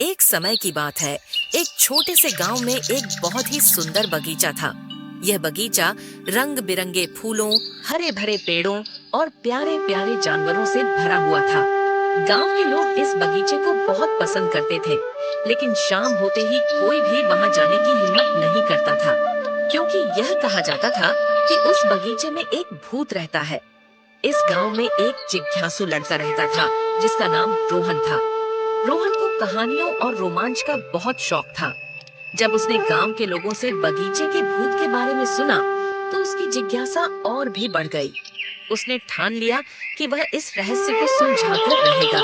एक समय की बात है। एक छोटे से गांव में एक बहुत ही सुंदर बगीचा था। यह बगीचा रंग बिरंगे फूलों, हरे भरे पेड़ों और प्यारे प्यारे जानवरों से भरा हुआ था। गांव के लोग इस बगीचे को बहुत पसंद करते थे, लेकिन शाम होते ही कोई भी वहां जाने की हिम्मत नहीं करता था, क्योंकि यह कहा जाता था कि उस बगीचे में एक भूत रहता है। इस गांव में एक जिज्ञासु लड़का रहता था, जिसका नाम रोहन था। रोहन को कहानियों और रोमांच का बहुत शौक था। जब उसने गांव के लोगों से बगीचे के भूत के बारे में सुना, तो उसकी जिज्ञासा और भी बढ़ गई। उसने ठान लिया कि वह इस रहस्य को सुलझाकर रहेगा।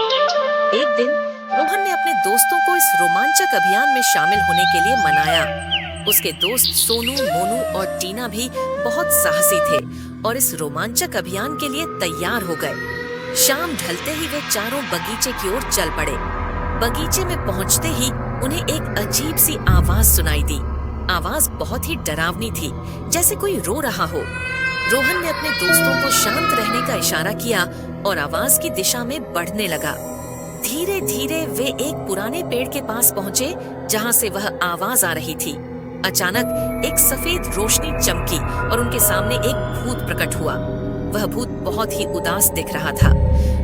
एक दिन रोहन ने अपने दोस्तों को इस रोमांचक अभियान में शामिल होने के लिए मनाया। उसके दोस्त सोनू, मोनू और टीना भी बहुत साहसी थे और इस रोमांचक अभियान के लिए तैयार हो गए। शाम ढलते ही वे चारों बगीचे की ओर चल पड़े। बगीचे में पहुंचते ही उन्हें एक अजीब सी आवाज सुनाई दी। आवाज बहुत ही डरावनी थी, जैसे कोई रो रहा हो। रोहन ने अपने दोस्तों को शांत रहने का इशारा किया और आवाज की दिशा में बढ़ने लगा। धीरे धीरे वे एक पुराने पेड़ के पास पहुंचे, जहां से वह आवाज आ रही थी। अचानक एक सफेद रोशनी चमकी और उनके सामने एक भूत प्रकट हुआ। वह भूत बहुत ही उदास दिख रहा था।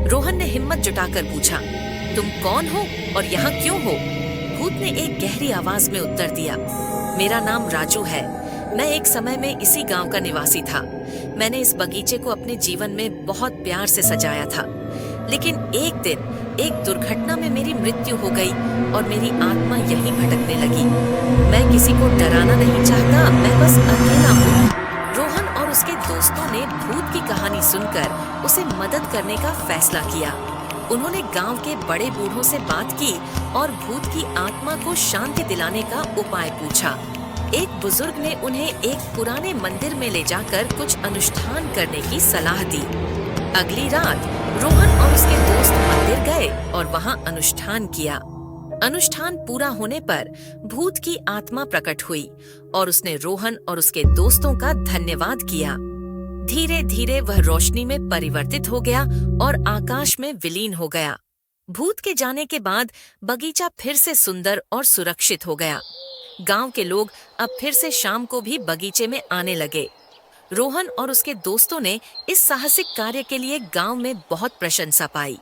रोहन ने हिम्मत जुटाकर पूछा, तुम कौन हो और यहाँ क्यों हो? भूत ने एक गहरी आवाज में उत्तर दिया, मेरा नाम राजू है। मैं एक समय में इसी गांव का निवासी था। मैंने इस बगीचे को अपने जीवन में बहुत प्यार से सजाया था, लेकिन एक दिन एक दुर्घटना में मेरी मृत्यु हो गई और मेरी आत्मा यहीं भटकने लगी। मैं किसी को डराना नहीं चाहता, मैं बस अकेला हूँ। रोहन और उसके दोस्तों ने भूत की कहानी सुनकर उसे मदद करने का फैसला किया। उन्होंने गांव के बड़े बूढ़ों से बात की और भूत की आत्मा को शांति दिलाने का उपाय पूछा। एक बुजुर्ग ने उन्हें एक पुराने मंदिर में ले जाकर कुछ अनुष्ठान करने की सलाह दी। अगली रात रोहन और उसके दोस्त मंदिर गए और वहां अनुष्ठान किया। अनुष्ठान पूरा होने पर भूत की आत्मा प्रकट हुई और उसने रोहन और उसके दोस्तों का धन्यवाद किया। धीरे धीरे वह रोशनी में परिवर्तित हो गया और आकाश में विलीन हो गया। भूत के जाने के बाद बगीचा फिर से सुंदर और सुरक्षित हो गया। गांव के लोग अब फिर से शाम को भी बगीचे में आने लगे। रोहन और उसके दोस्तों ने इस साहसिक कार्य के लिए गांव में बहुत प्रशंसा पाई।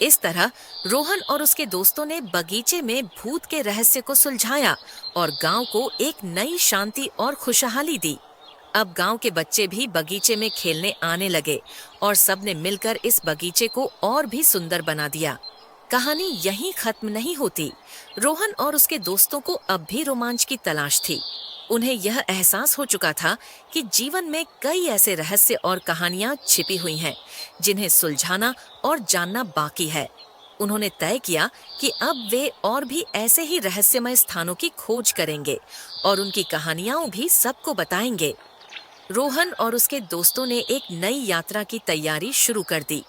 इस तरह रोहन और उसके दोस्तों ने बगीचे में भूत के रहस्य को सुलझाया और गांव को एक नई शांति और खुशहाली दी। अब गांव के बच्चे भी बगीचे में खेलने आने लगे और सबने मिलकर इस बगीचे को और भी सुंदर बना दिया। कहानी यहीं खत्म नहीं होती। रोहन और उसके दोस्तों को अब भी रोमांच की तलाश थी। उन्हें यह एहसास हो चुका था कि जीवन में कई ऐसे रहस्य और कहानियां छिपी हुई हैं, जिन्हें सुलझाना और जानना बाकी है। उन्होंने तय किया कि अब वे और भी ऐसे ही रहस्यमय स्थानों की खोज करेंगे और उनकी कहानियां भी सबको बताएंगे। रोहन और उसके दोस्तों ने एक नई यात्रा की तैयारी शुरू कर दी।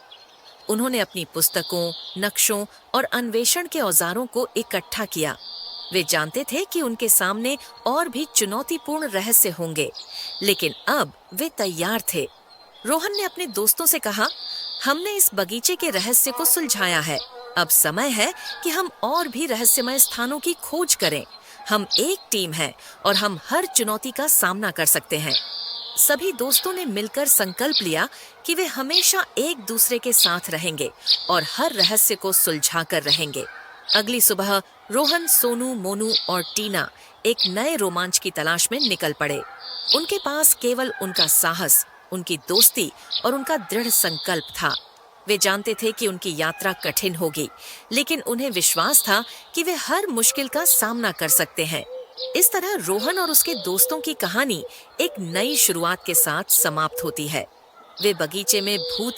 उन्होंने अपनी पुस्तकों, नक्शों और अन्वेषण के औजारों को इकट्ठा किया। वे जानते थे कि उनके सामने और भी चुनौतीपूर्ण रहस्य होंगे, लेकिन अब वे तैयार थे। रोहन ने अपने दोस्तों से कहा, हमने इस बगीचे के रहस्य को सुलझाया है। अब समय है कि हम और भी रहस्यमय स्थानों की खोज करें। हम एक टीम हैं और हम हर चुनौती का सामना कर सकते हैं। सभी दोस्तों ने मिलकर संकल्प लिया कि वे हमेशा एक दूसरे के साथ रहेंगे और हर रहस्य को सुलझाकर रहेंगे। अगली सुबह रोहन, सोनू, मोनू और टीना एक नए रोमांच की तलाश में निकल पड़े। उनके पास केवल उनका साहस, उनकी दोस्ती और उनका दृढ़ संकल्प था। वे जानते थे कि उनकी यात्रा कठिन होगी, लेकिन उन्हें विश्वास था कि वे हर मुश्किल का सामना कर सकते हैं। इस तरह रोहन और उसके दोस्तों की कहानी एक नई शुरुआत के साथ समाप्त होती है। वे बगीचे में भूत